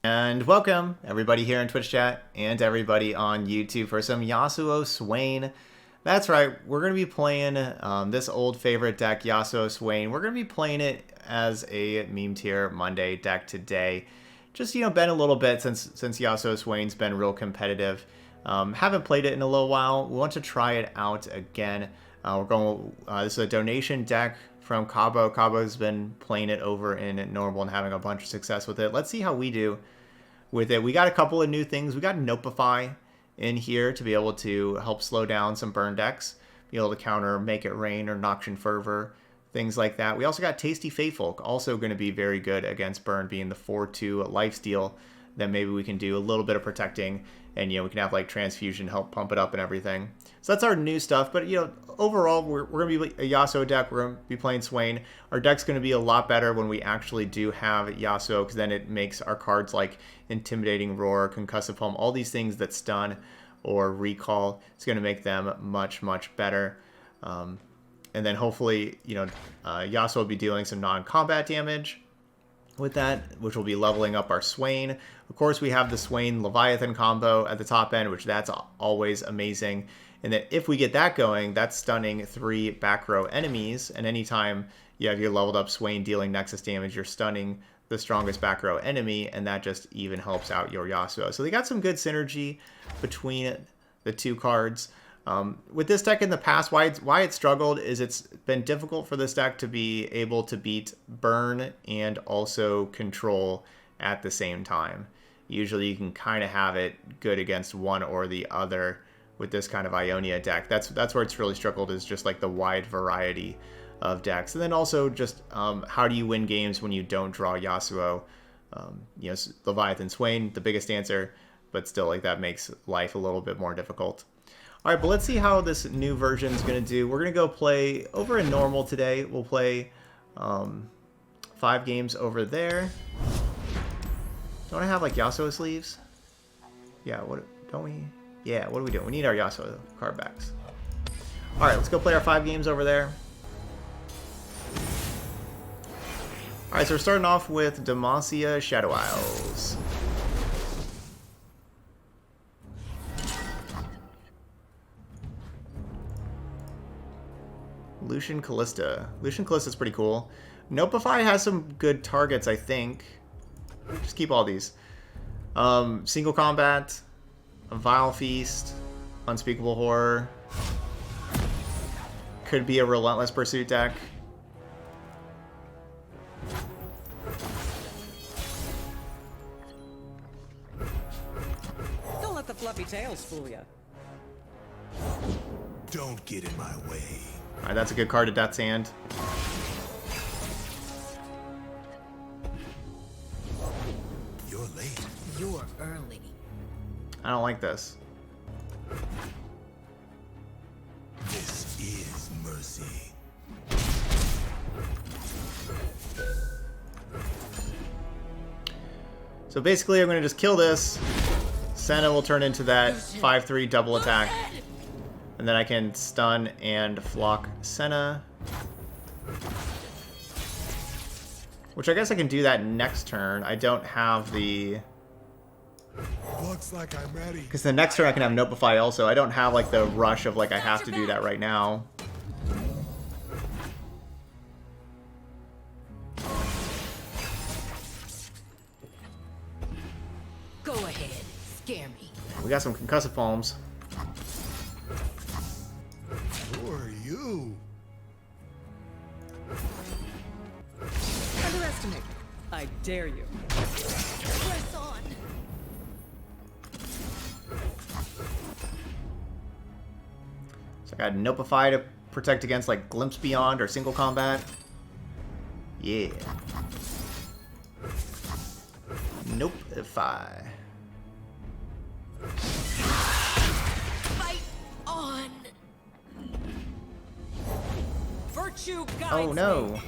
And welcome everybody here in Twitch chat and everybody on YouTube for some Yasuo Swain. That's right, we're going to be playing this old favorite deck, Yasuo Swain. We're going to be playing it as a meme tier Monday deck today. Just, been a little bit since Yasuo Swain's been real competitive. Haven't played it in a little while. We want to try it out again. This is a donation deck from Cabo. Cabo's been playing it over in normal and having a bunch of success with it. Let's see how we do with it. We got a couple of new things. We got Notify in here to be able to help slow down some burn decks, be able to counter Make It Rain or Noxian Fervor, things like that. We also got Tasty Faithful, also going to be very good against burn, being the 4/2 lifesteal. Then maybe we can do a little bit of protecting, and we can have like transfusion help pump it up and everything. So that's our new stuff. But overall, we're going to be a Yasuo deck. We're going to be playing Swain. Our deck's going to be a lot better when we actually do have Yasuo, because then it makes our cards like Intimidating Roar, Concussive Palm, all these things that stun or recall. It's going to make them much better. And then hopefully, Yasuo will be dealing some non-combat damage with that, which will be leveling up our Swain. Of course, we have the Swain Leviathan combo at the top end, which that's always amazing. And then if we get that going, that's stunning 3 back row enemies. And anytime you have your leveled up Swain dealing Nexus damage, you're stunning the strongest back row enemy, and that just even helps out your Yasuo. So they got some good synergy between the two cards. With this deck in the past, why it struggled is it's been difficult for this deck to be able to beat burn and also control at the same time. Usually you can kind of have it good against one or the other with this kind of Ionia deck. That's where it's really struggled, is just like the wide variety of decks. And then also just how do you win games when you don't draw Yasuo? Leviathan Swain, the biggest answer, but still like that makes life a little bit more difficult. All right, but let's see how this new version is going to do. We're going to go play over in normal today. We'll play 5 games over there. Don't I have like Yasuo sleeves? Yeah, don't we? Yeah, what are we doing? We need our Yasuo card backs. All right, let's go play our 5 games over there. All right, so we're starting off with Demacia Shadow Isles. Lucian Callista. Lucian Callista's pretty cool. Notify has some good targets, I think. Just keep all these. Single Combat, a Vile Feast, Unspeakable Horror. Could be a Relentless Pursuit deck. Don't let the fluffy tails fool you. Don't get in my way. Alright, that's a good card to Death's Hand. You're late. You're early. I don't like this. This is mercy. So basically, I'm going to just kill this. Senna will turn into that 5/3 double attack. And then I can stun and flock Senna. Which I guess I can do that next turn. I don't have the... Looks like I'm ready. Because the next turn I can have Notify also. I don't have like the rush of like I have to do that right now. Go ahead, scare me. We got some Concussive Palms. Who are you? Underestimate me. I dare you. Press on. So I got Notify to protect against like Glimpse Beyond or Single Combat. Yeah. Notify. Fight on. Virtue guides Oh no. me.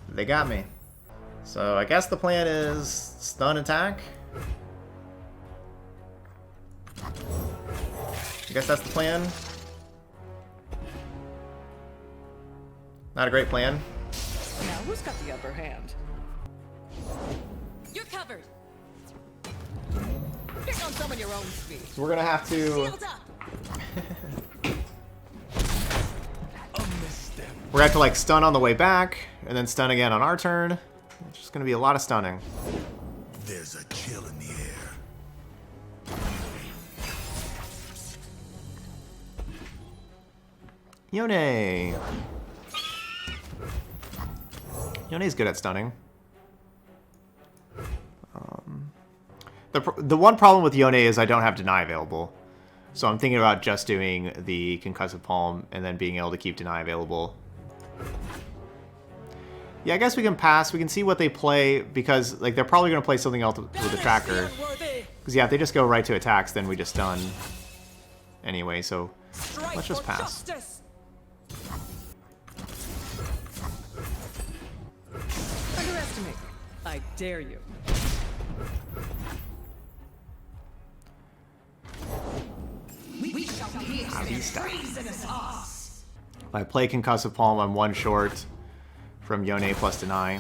They got me. So I guess the plan is stun attack. I guess that's the plan. Not a great plan. No. who's got the upper hand? You're covered. Pick on some of your own speed. So we're gonna have to. Shield up. We're gonna have to like stun on the way back, and then stun again on our turn. It's just gonna be a lot of stunning. There's a chill in the air. Yone. Yone's good at stunning. The one problem with Yone is I don't have Deny available. So I'm thinking about just doing the Concussive Palm and then being able to keep Deny available. Yeah, I guess we can pass. We can see what they play because like they're probably going to play something else with the tracker. Because yeah, if they just go right to attacks, then we just stun anyway. So let's just pass. Underestimate. I dare you. If I play Concussive Palm, I'm one short from Yone plus Deny.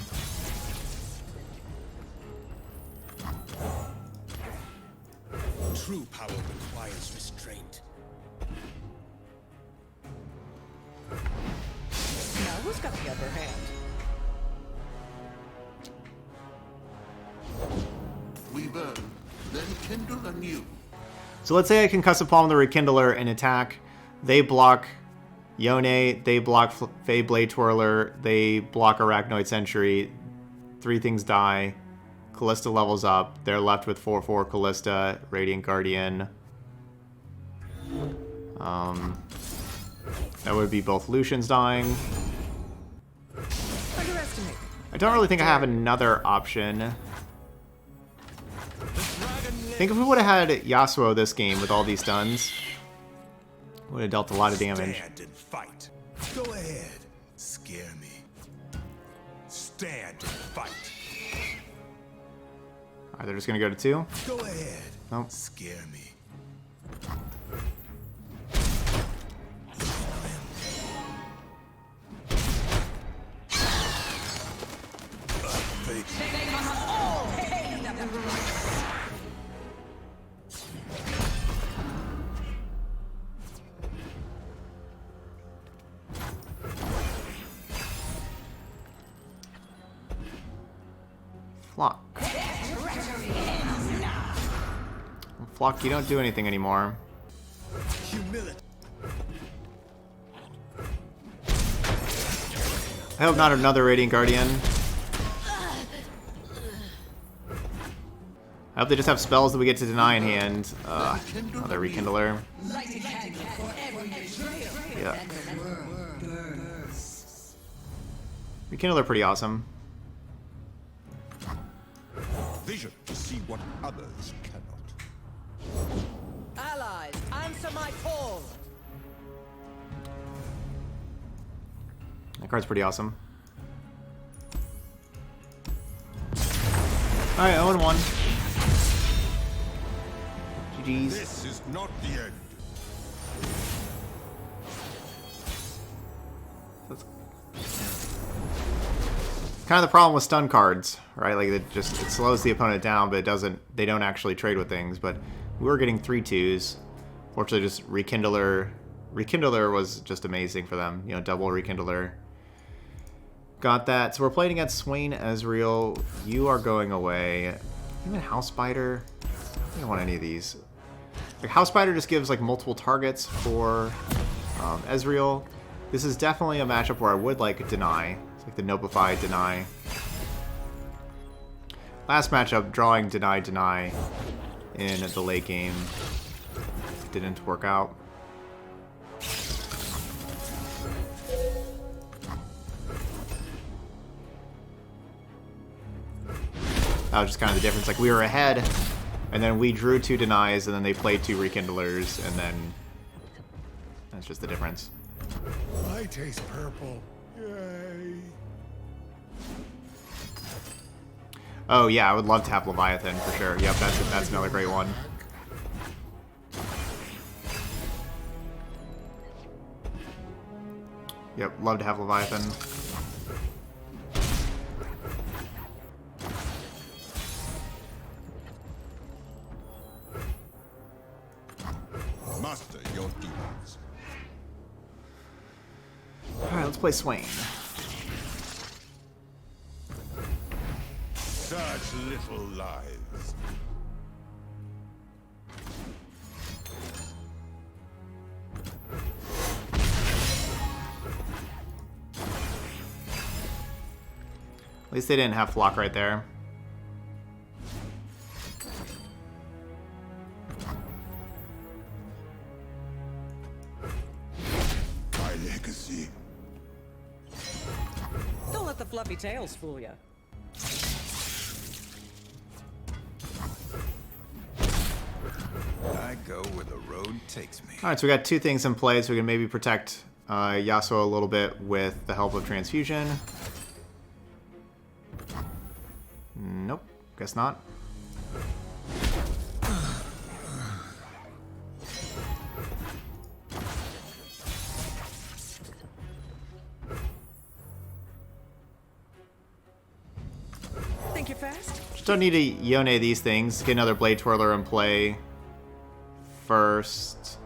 True power requires restraint. Now who's got the upper hand? We burn, then kindle anew. So let's say I Concussive Palm the Rekindler and attack. They block Yone, they block Fey Blade Twirler, they block Arachnoid Sentry. 3 things die. Callista levels up. They're left with 4/4 Callista, Radiant Guardian. That would be both Lucians dying. Underestimate. I don't really think I have another option. I think if we would have had Yasuo this game with all these stuns, would have dealt a lot of damage. Stand and fight. Go ahead. Scare me. Stand and fight. Alright, they're just gonna go to 2. Go ahead. Nope. Scare me. Flock. Flock, you don't do anything anymore. Humility. I hope not another Radiant Guardian. I hope they just have spells that we get to deny in hand. Another Rekindler. Yeah. Rekindler pretty awesome. Vision to see what others cannot. Allies, answer my call. That card's pretty awesome. Alright, 0-1. GG's. This is not the end. Kind of the problem with stun cards, right? Like it slows the opponent down, but they don't actually trade with things. But we were getting 3/2s. Fortunately, just Rekindler was just amazing for them. You know, double Rekindler. Got that. So we're playing against Swain Ezreal. You are going away. Even House Spider. I don't want any of these. Like House Spider just gives like multiple targets for Ezreal. This is definitely a matchup where I would like Deny. It's like the Notified Deny. Last matchup, drawing Deny in the late game. Didn't work out. That was just kind of the difference. Like we were ahead, and then we drew 2 denies, and then they played 2 rekindlers, and then that's just the difference. I taste purple. Yay. Oh yeah, I would love to have Leviathan for sure. Yep, that's another great one. Yep, love to have Leviathan. Master your demons. Alright, let's play Swain. Such little lives. At least they didn't have flock right there. My legacy. Don't let the fluffy tails fool you. I go where the road takes me. Alright, so we got two things in play, so we can maybe protect Yasuo a little bit with the help of Transfusion. Nope, guess not. Think you're fast? Just don't need to Ionia these things. Get another Blade Twirler in play first.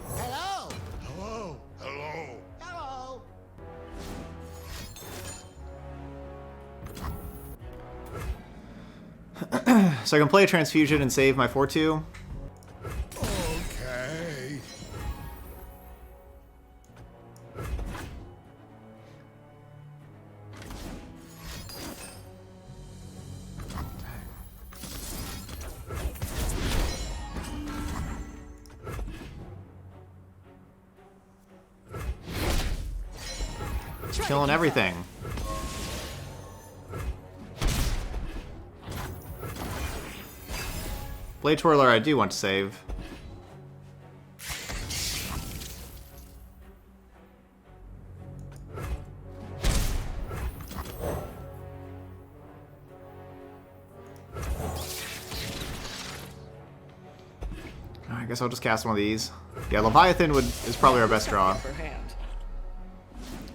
Hello. Hello. Hello. Hello. So I can play a Transfusion and save my 4-2. Okay. Killing everything. Blade Twirler I do want to save. I guess I'll just cast one of these. Yeah, Leviathan is probably our best draw Upper hand.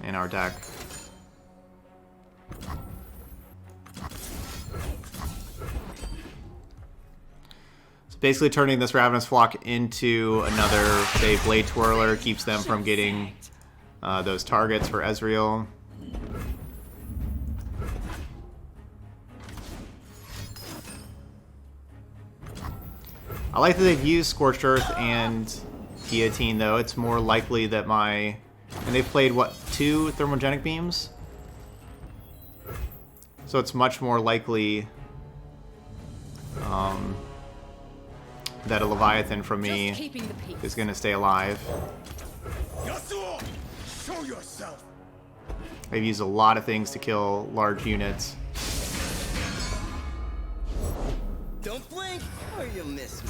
in our deck. So basically turning this Ravenous Flock into another, say, Blade Twirler keeps them from getting those targets for Ezreal. I like that they've used Scorched Earth and Guillotine, though. It's more likely that my... And they've played, what, 2 Thermogenic Beams? So it's much more likely that a Leviathan from Just me keeping the peace. is going to stay alive. Yasuo, show yourself. They've used a lot of things to kill large units. Don't blink or you'll miss me.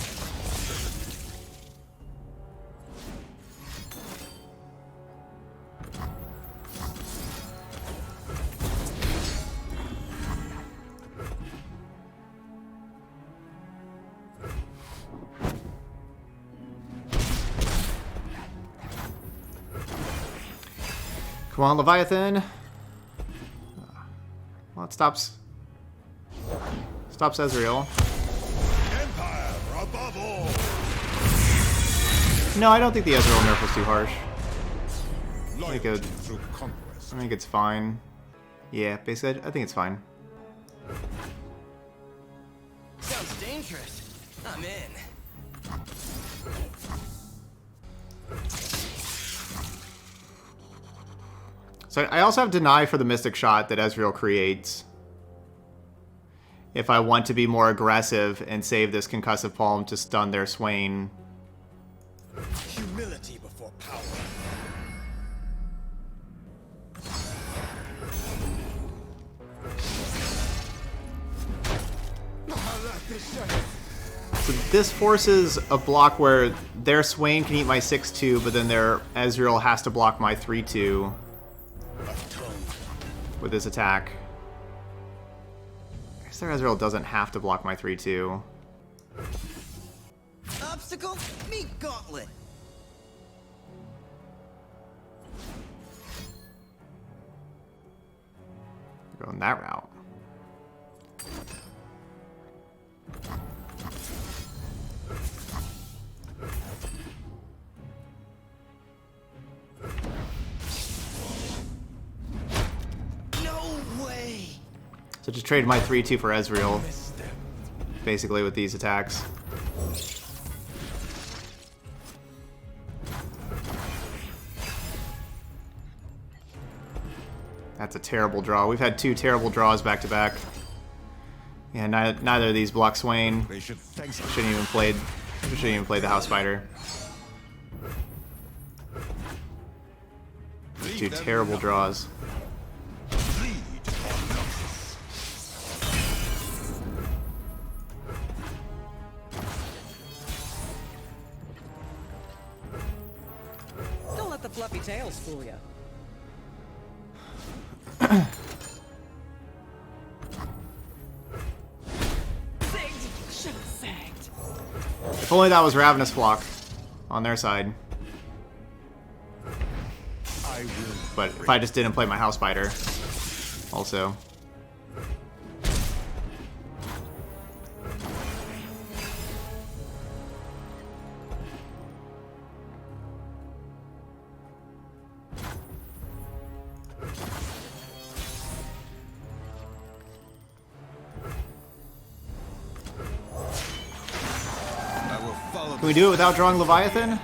Come on, Leviathan. Well, it stops Ezreal. Empire above all. No, I don't think the Ezreal nerf was too harsh. Loyalty through conquest. I think it's fine. Yeah, basically, I think it's fine. Sounds dangerous. I'm in. So I also have Deny for the Mystic Shot that Ezreal creates. If I want to be more aggressive and save this Concussive Palm to stun their Swain. Humility before power. So this forces a block where their Swain can eat my 6-2, but then their Ezreal has to block my 3-2 with his attack. I guess their Ezreal doesn't have to block my 3-2. Obstacle? Meet gauntlet. Going that route. So just trade my 3/2 for Ezreal, basically, with these attacks. That's a terrible draw. We've had 2 terrible draws back to back. Yeah, neither of these block Swain. Shouldn't even played the House Spider. 2 terrible draws. Don't let the fluffy tails fool you. Should have sagged. If only that was Ravenous Flock on their side. But if I just didn't play my House Spider, also. Can we do it without drawing Leviathan?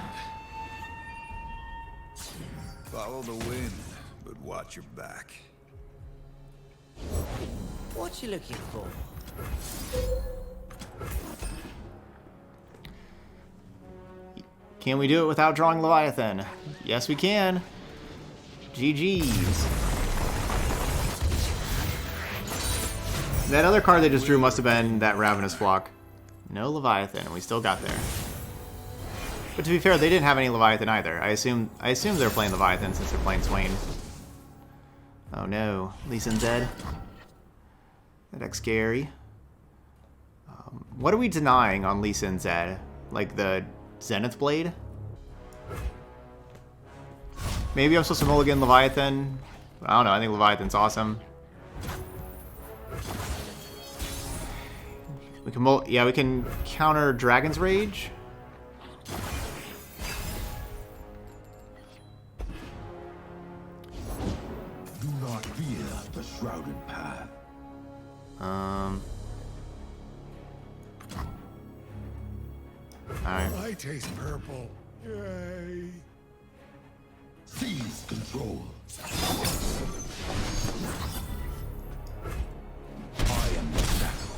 Follow the wind, but watch your back. What you looking for? Can we do it without drawing Leviathan? Yes, we can. GG's. That other card they just drew must have been that Ravenous Flock. No Leviathan, and we still got there. But to be fair, they didn't have any Leviathan either. I assume they're playing Leviathan since they're playing Swain. Oh no, Lee Sin's dead. That deck's scary. What are we denying on Lee Sin Zed? Like the Zenith Blade? Maybe I'm supposed to mulligan Leviathan. I don't know, I think Leviathan's awesome. We can we can counter Dragon's Rage. Do not fear the shrouded path. Alright. I taste purple. Yay. Seize control. I am the shadow.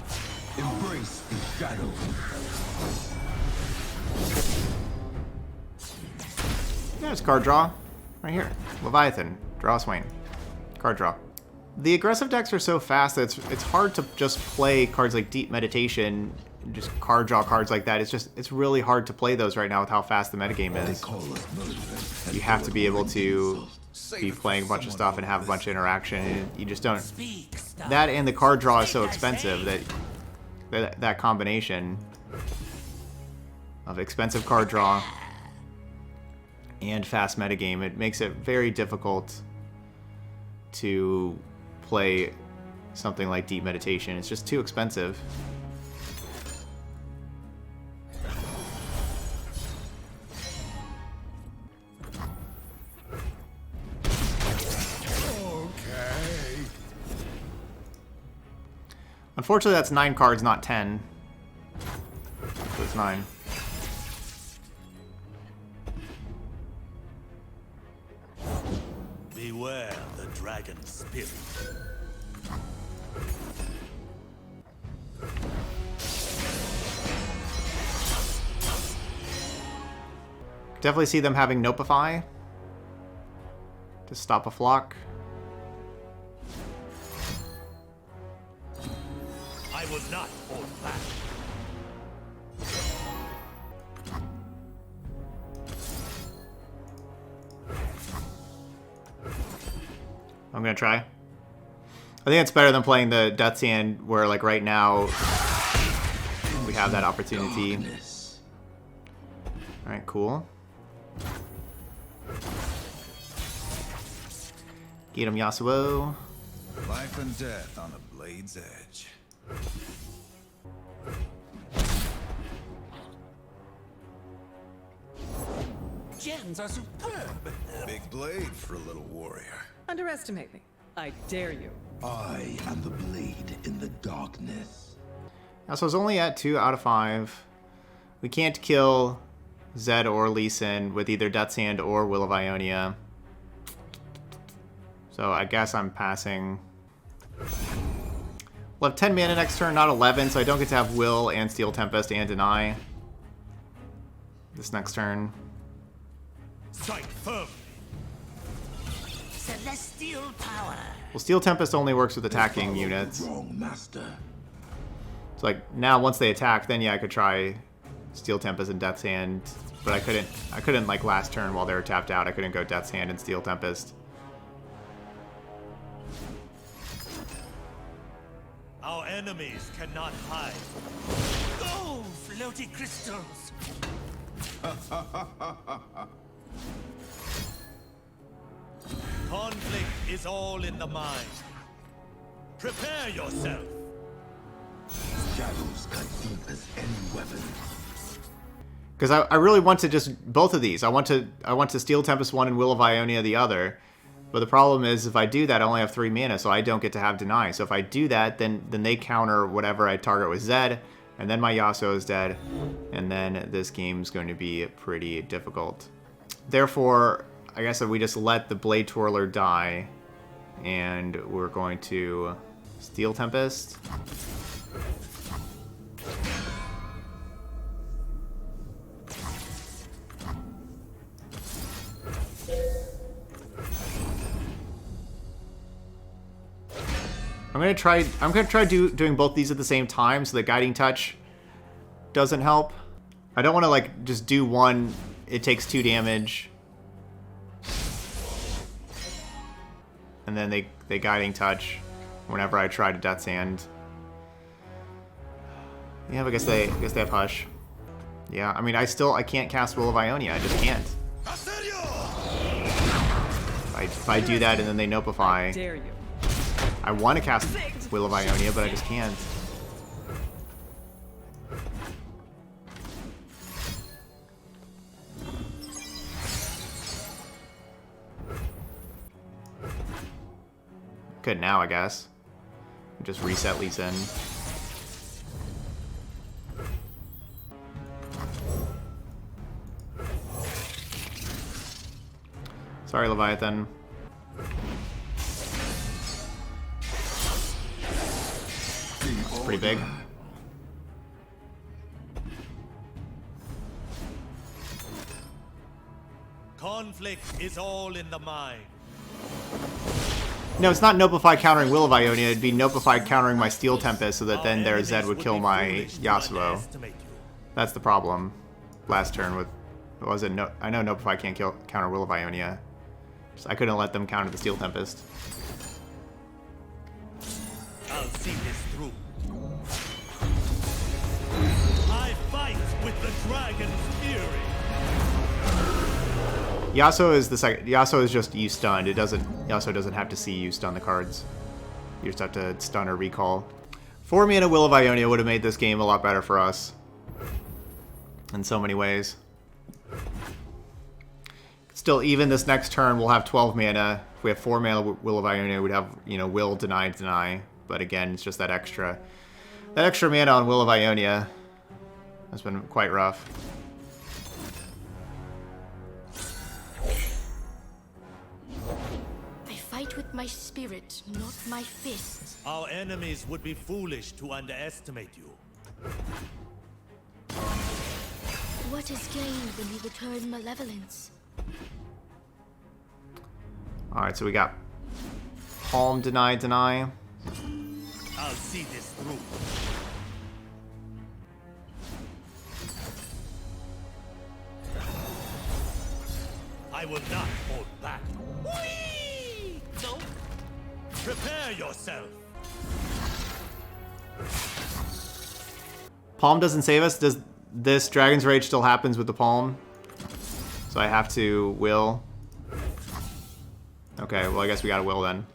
Embrace the shadow. There's card draw. Right here. Leviathan. Draw Swain. Card draw. The aggressive decks are so fast that it's hard to just play cards like Deep Meditation, just card draw cards like that. It's really hard to play those right now with how fast the metagame is. You have to be able to be playing a bunch of stuff and have a bunch of interaction, and you just don't. That and the card draw is so expensive that combination of expensive card draw and fast metagame, it makes it very difficult to play something like Deep Meditation. It's just too expensive. Okay. Unfortunately, that's 9 cards, not 10. So it's 9. Beware the dragon spirit. Definitely see them having Nopify to stop a flock. I will not hold back. I'm gonna try. I think it's better than playing the Death's Hand, where like right now we have that opportunity. All right, cool. Get him, Yasuo. Life and death on a blade's edge. Gems are superb. Big blade for a little warrior. Underestimate me. I dare you. I am the blade in the darkness. Yasuo's only at 2 out of 5. We can't kill Zed or Lee Sin with either Death's Hand or Will of Ionia. So I guess I'm passing. We'll have 10 mana next turn, not 11, so I don't get to have Will and Steel Tempest and Deny this next turn. Strike firm. Celestial power. Well, Steel Tempest only works with attacking units. Wrong, master. So like now once they attack, then yeah, I could try Steel Tempest and Death's Hand, but I couldn't like last turn while they were tapped out. I couldn't go Death's Hand and Steel Tempest. Our enemies cannot hide. Go, floaty crystals. Conflict is all in the mind. Prepare yourself. Shadows cut deep as any weapon. Because I really want to just both of these. I want to Steel Tempest one and Will of Ionia the other. But the problem is if I do that, I only have 3 mana, so I don't get to have Deny. So if I do that, then they counter whatever I target with Zed, and then my Yasuo is dead, and then this game's going to be pretty difficult. Therefore, I guess that we just let the Blade Twirler die, and we're going to Steel Tempest. I'm gonna try doing both these at the same time so the Guiding Touch doesn't help. I don't want to like just do one. It takes 2 damage, and then they Guiding Touch whenever I try to Death's Hand. Yeah, but I guess they have Hush. Yeah, I mean I can't cast Will of Ionia. I just can't. If I do that and then they Nopeify. Dare you. I want to cast Will of Ionia, but I just can't. Good now, I guess. Just reset Lee Sin. Sorry, Leviathan. Pretty big. Conflict is all in the mind. No, it's not Nopeify countering Will of Ionia. It'd be Nopeify countering my Steel Tempest so that then their Zed would kill my Yasuo. That's the problem. Last turn with... What was it? No, I know Nopeify can't counter Will of Ionia. Just, I couldn't let them counter the Steel Tempest. I'll see this through. I fight with the dragon's fury. Yasuo is the second. Yasuo is just you stunned. Yasuo doesn't have to see you stun the cards. You just have to stun or recall. 4 mana Will of Ionia would have made this game a lot better for us. In so many ways. Still, even this next turn, we'll have 12 mana. If we have 4 mana Will of Ionia, we'd have, Will, Deny. But again, it's just that extra mana on Will of Ionia has been quite rough. I fight with my spirit, not my fists. Our enemies would be foolish to underestimate you. What is gained when you return malevolence? Alright, so we got Palm, Deny. I'll see this through. I will not hold back. Whee! No. Prepare yourself. Palm doesn't save us. Does this Dragon's Rage still happens with the Palm? So I have to Will. Okay, well I guess we gotta Will then.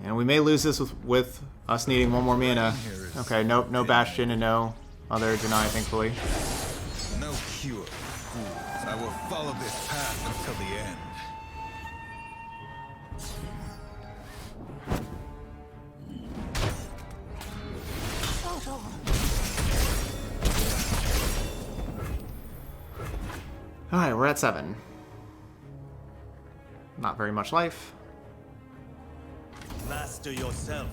And And we may lose this with us needing one more mana. Okay, nope, no Bastion and no other deny, thankfully. No cure, fools. I will follow this path until the end. Alright, we're at 7. Not very much life. Master yourself.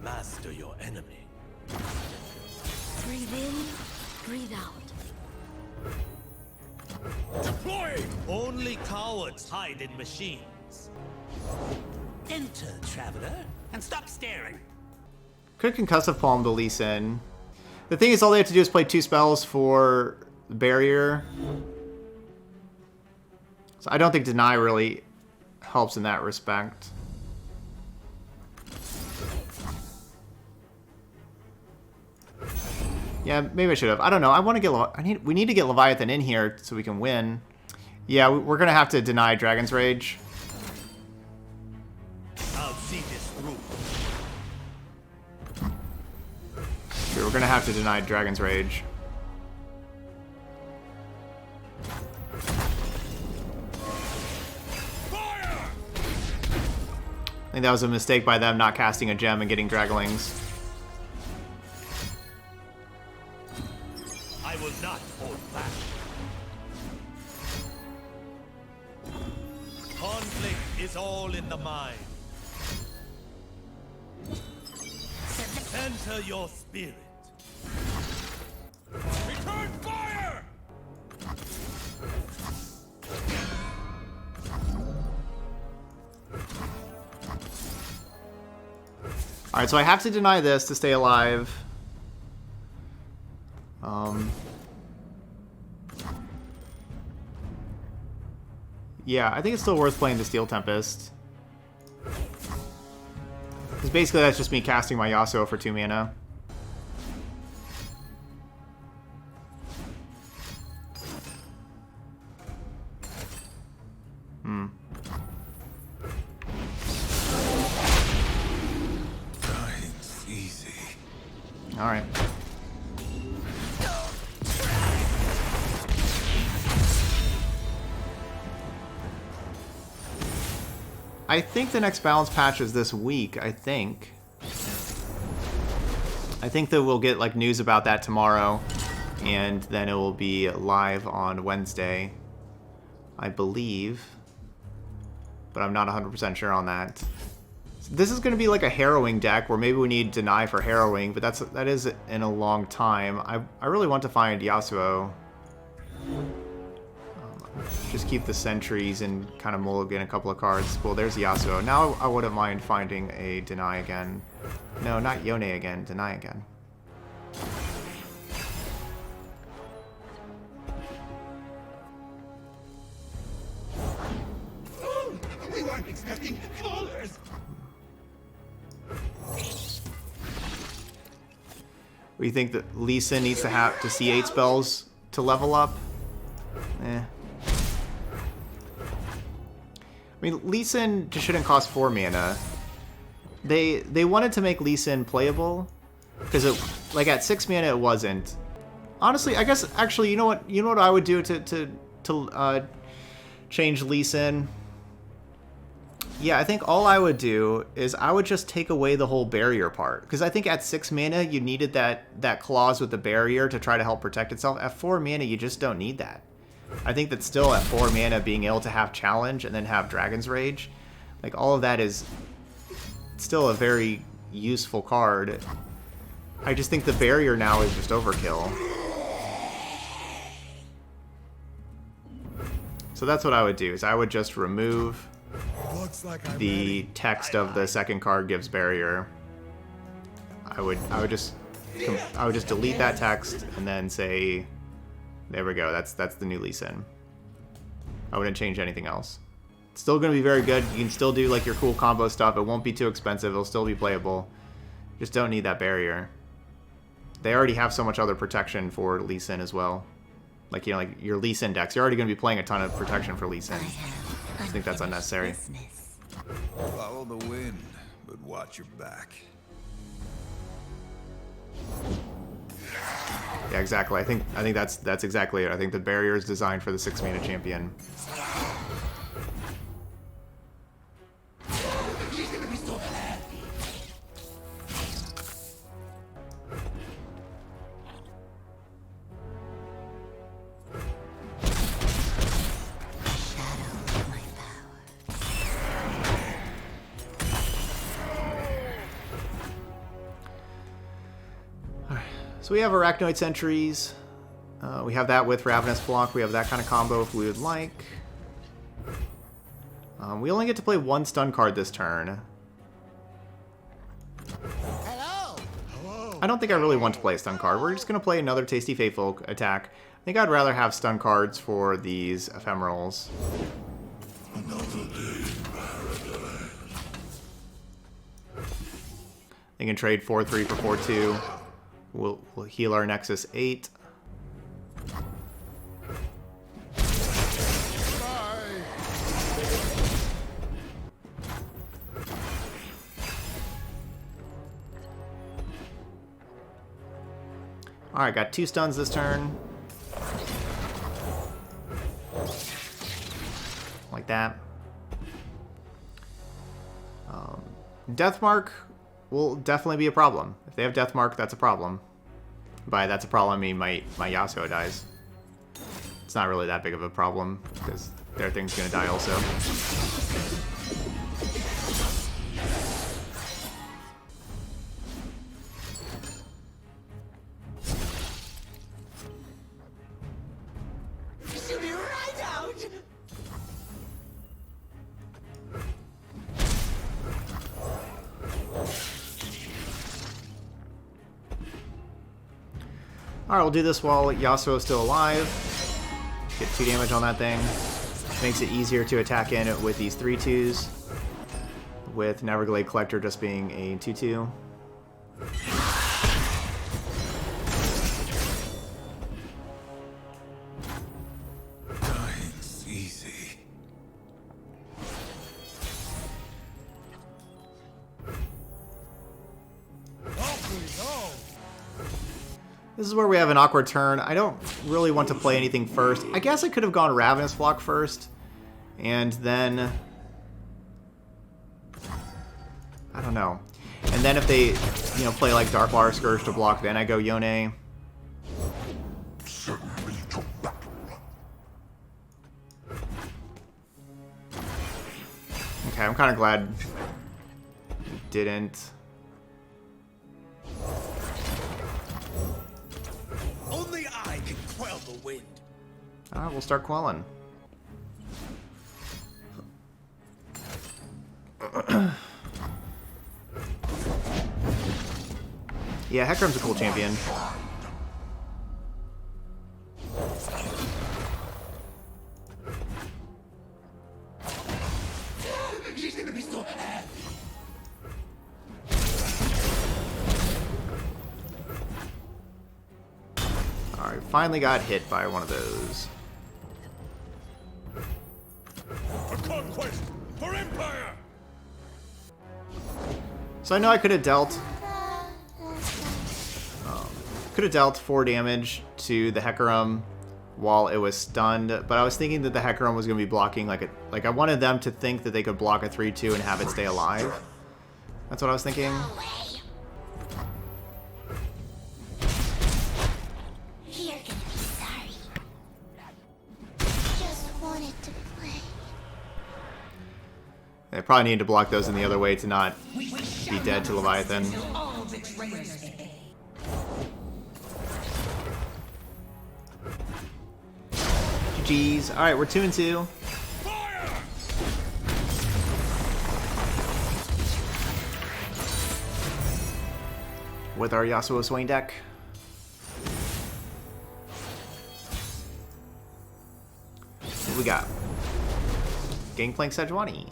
Master your enemy. Breathe in, breathe out. Deploy! Only cowards hide in machines. Enter, traveler, and stop staring. Could Concussive Palm to Lee Sin. The thing is, all they have to do is play 2 spells for Barrier. So I don't think Deny really helps in that respect. Yeah, maybe I should have. I don't know. I want to get. We need to get Leviathan in here so we can win. Yeah, we're gonna have to deny Dragon's Rage. I'll see this through. Sure, we're gonna have to deny Dragon's Rage. I think that was a mistake by them not casting a gem and getting Draglings. I will not hold back. Conflict is all in the mind. Enter your spirit. Return fire! Alright, so I have to deny this to stay alive. Yeah, I think it's still worth playing the Steel Tempest. Because basically that's just me casting my Yasuo for 2 mana. Dying's easy. Alright. I think the next balance patch is this week, I think. I think that we'll get like news about that tomorrow, and then it will be live on Wednesday, I believe. But I'm not 100% sure on that. So this is going to be like a harrowing deck where maybe we need deny for harrowing, but that is in a long time. I really want to find Yasuo. Just keep the sentries and kind of mulligan a couple of cards. Well, there's Yasuo. Now I wouldn't mind finding a deny again. No, not Ionia again. Deny again. We weren't expecting callers. We think that Lee Sin needs to see 8 spells to level up? Eh. I mean, Lee Sin just shouldn't cost 4 mana. They wanted to make Lee Sin playable, because like at 6 mana it wasn't. Honestly, I guess actually, you know what I would do to change Lee Sin? Yeah, I think all I would do is I would just take away the whole barrier part, because I think at 6 mana you needed that clause with the barrier to try to help protect itself. At 4 mana you just don't need that. I think that still at 4 mana being able to have challenge and then have Dragon's Rage, like all of that is still a very useful card. I just think the barrier now is just overkill. So that's what I would do, is I would just remove the text of the second card gives barrier. I would just delete that text and then say, there we go, that's the new Lee Sin. I wouldn't change anything else. It's still going to be very good. You can still do like your cool combo stuff. It won't be too expensive. It'll still be playable. Just don't need that barrier. They already have so much other protection for Lee Sin as well. Like, you know, like your Lee Sin decks. You're already going to be playing a ton of protection for Lee Sin. I think that's unnecessary. Follow the wind. but watch your back. Yeah, exactly. I think that's exactly it. I think the barrier is designed for the 6-mana champion. So we have Arachnoid Sentries. We have that with Ravenous Block. We have that kind of combo if we would like. We only get to play 1 stun card this turn. Hello. I don't think I really want to play a stun card. We're just going to play another Tasty Faithful attack. I think I'd rather have stun cards for these ephemerals. They can trade 4-3 for 4-2. We'll heal our Nexus 8. Alright, got 2 stuns this turn. Like that. Deathmark will definitely be a problem. If they have Deathmark, that's a problem. By that's a problem, I mean my Yasuo dies. It's not really that big of a problem, because their thing's gonna die also. Shoot me right out. Alright, we'll do this while Yasuo is still alive. Get 2 damage on that thing. Makes it easier to attack in with these 3/2s. With Neverglade Collector just being a 2/2. Dying's easy. This is where we have an awkward turn. I don't really want to play anything first. I guess I could have gone Ravenous Block first. And then... I don't know. And then if they, play like Darkwater Scourge to block, then I go Yone. Okay, I'm kind of glad you didn't. Only I can quell the wind. Alright, we'll start quelling. Yeah, Hecarim's a cool champion. She's gonna be so happy. Alright, finally got hit by one of those. For conquest! For empire! So I know I could have dealt... Could have dealt 4 damage to the Hecarim while it was stunned, but I was thinking that the Hecarim was going to be blocking like I wanted them to think that they could block a 3/2 and have it stay alive. That's what I was thinking. You're gonna be sorry. Just wanted to play. They probably needed to block those in the other way to not be dead to Leviathan. GG's. Alright, we're 2-2. With our Yasuo Swain deck. What we got? Gangplank Sejuani.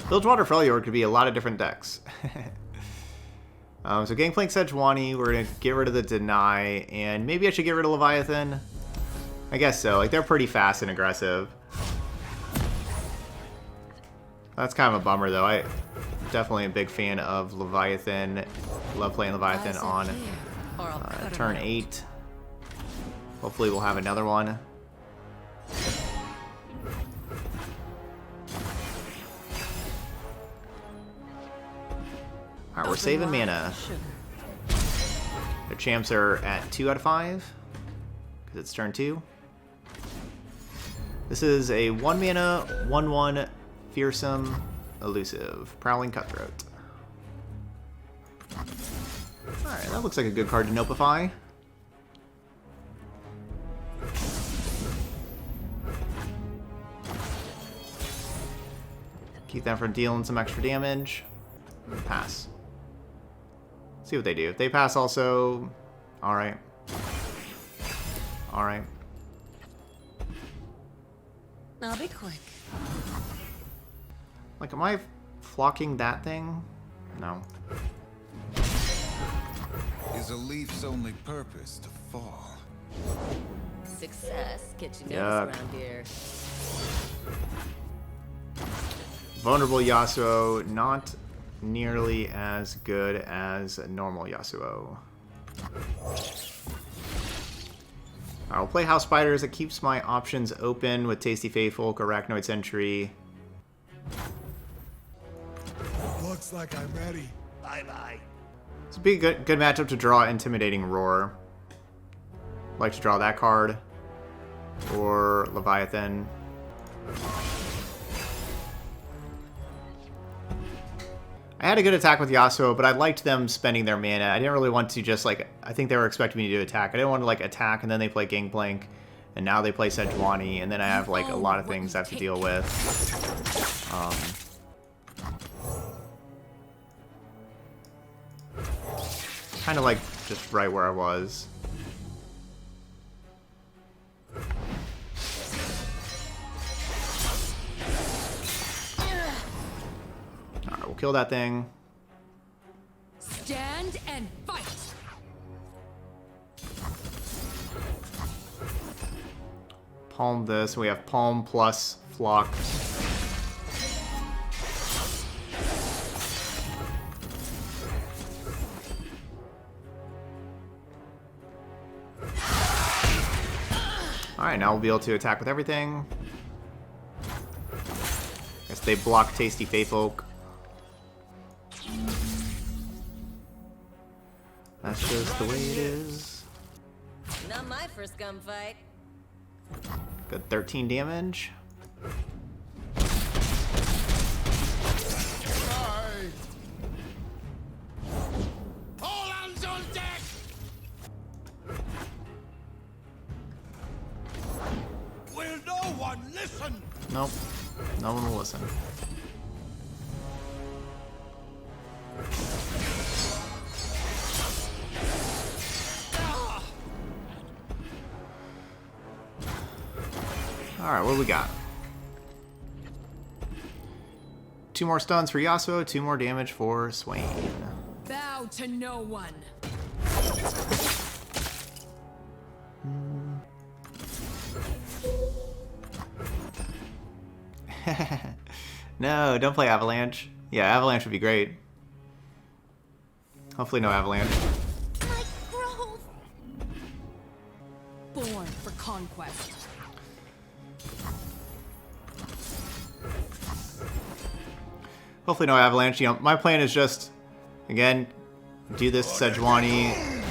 Bilgewater Freljord could be a lot of different decks. So Gangplank Sejuani, we're going to get rid of the Deny, and maybe I should get rid of Leviathan. I guess so. Like, they're pretty fast and aggressive. That's kind of a bummer, though. definitely a big fan of Leviathan. Love playing Leviathan on turn 8. Hopefully we'll have another one. Alright, we're saving mana. Their champs are at 2 out of 5, because it's turn 2. This is a 1 mana, 1/1 fearsome elusive. Prowling Cutthroat. Alright, that looks like a good card to Nopify. Keep them from dealing some extra damage. Pass. See what they do. If they pass also, alright. Alright. I'll be quick. Like, am I flocking that thing? No. Is a leaf's only purpose to fall? Success gets you Yuck. noticed around here. Vulnerable Yasuo, not nearly as good as normal Yasuo. I'll play House Spiders. It keeps my options open with Tasty Faithfolk, Arachnoid Sentry. Looks like I'm ready. Bye-bye. This would be a good matchup to draw Intimidating Roar. Like to draw that card. Or Leviathan. I had a good attack with Yasuo, but I liked them spending their mana. I didn't really want to just, like, I think they were expecting me to do attack. I didn't want to, like, attack, and then they play Gangplank, and now they play Sejuani, and then I have, like, a lot of things I have to deal with. Kind of, like, just right where I was. Alright, we'll kill that thing. Stand and fight. Palm this. We have Palm plus Flock. Alright, now we'll be able to attack with everything. Guess they block Tasty Faithfolk. That's just the way it is. Not my first gunfight. Good 13 damage. All hands on deck! Will no one listen? Nope. No one will listen. Alright, what do we got? 2 more stuns for Yasuo, 2 more damage for Swain. Bow to no one. No, don't play Avalanche. Yeah, Avalanche would be great. Hopefully no Avalanche. My grove. Born for conquest. Hopefully no Avalanche. You know, my plan is just, again, do this Sejuani, and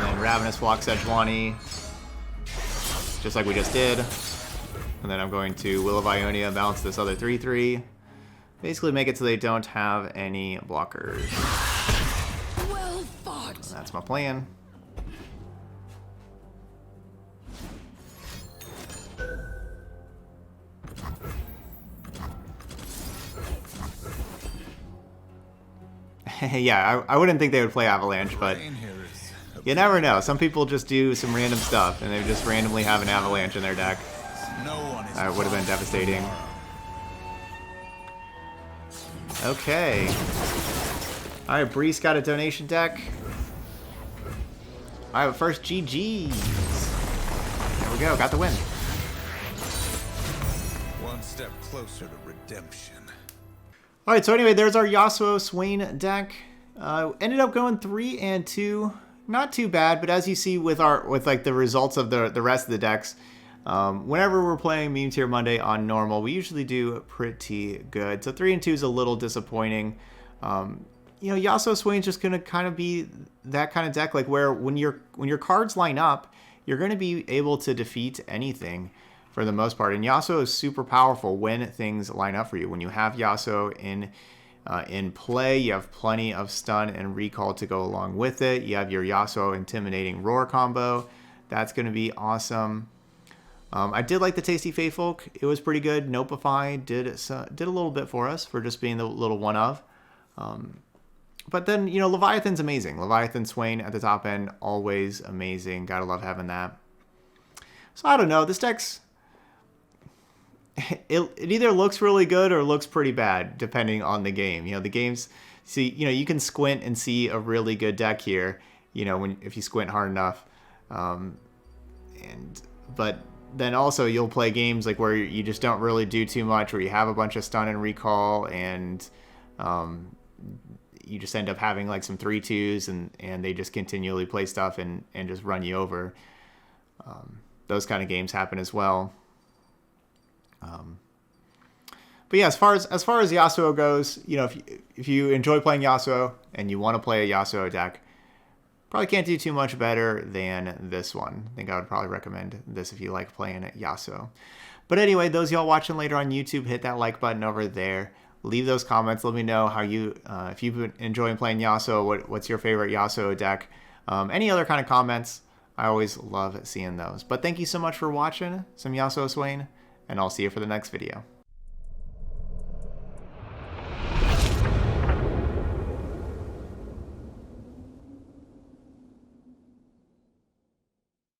then Ravenous Flock Sejuani, just like we just did. And then I'm going to Will of Ionia, balance this other 3/3. Basically make it so they don't have any blockers. Well fought. That's my plan. Yeah, I wouldn't think they would play Avalanche, but you never know. Some people just do some random stuff, and they just randomly have an Avalanche in their deck. That would have been devastating. Okay. Alright, Breeze got a donation deck. Alright, first GG's. There we go, got the win. One step closer to redemption. All right, so anyway, there's our Yasuo Swain deck. Ended up going 3 and 2. Not too bad, but as you see with like the results of the rest of the decks, whenever we're playing Meme Tier Monday on normal, we usually do pretty good. So 3 and 2 is a little disappointing. You know, Yasuo Swain's just gonna kind of be that kind of deck, like where when your cards line up, you're gonna be able to defeat anything for the most part. And Yasuo is super powerful when things line up for you. When you have Yasuo in play, you have plenty of stun and recall to go along with it. You have your Yasuo intimidating roar combo. That's gonna be awesome. I did like the Tasty Faithful. It was pretty good. Notify did a little bit for us for just being the little one of. But then, you know, Leviathan's amazing. Leviathan Swain at the top end, always amazing. Gotta love having that. So I don't know. This deck's... It either looks really good or looks pretty bad, depending on the game. You know, the games... See, you know, you can squint and see a really good deck here, you know, if you squint hard enough. But then also you'll play games like where you just don't really do too much, where you have a bunch of stun and recall, and... you just end up having like some 3-2s and they just continually play stuff and just run you over. Those kind of games happen as well. But yeah, as far as Yasuo goes, you know, if you enjoy playing Yasuo and you want to play a Yasuo deck, probably can't do too much better than this one. I think I would probably recommend this if you like playing at Yasuo. But anyway, those of y'all watching later on YouTube, hit that like button over there. Leave those comments. Let me know how you, if you've been enjoying playing Yasuo, what's your favorite Yasuo deck. Any other kind of comments, I always love seeing those. But thank you so much for watching some Yasuo Swain, and I'll see you for the next video.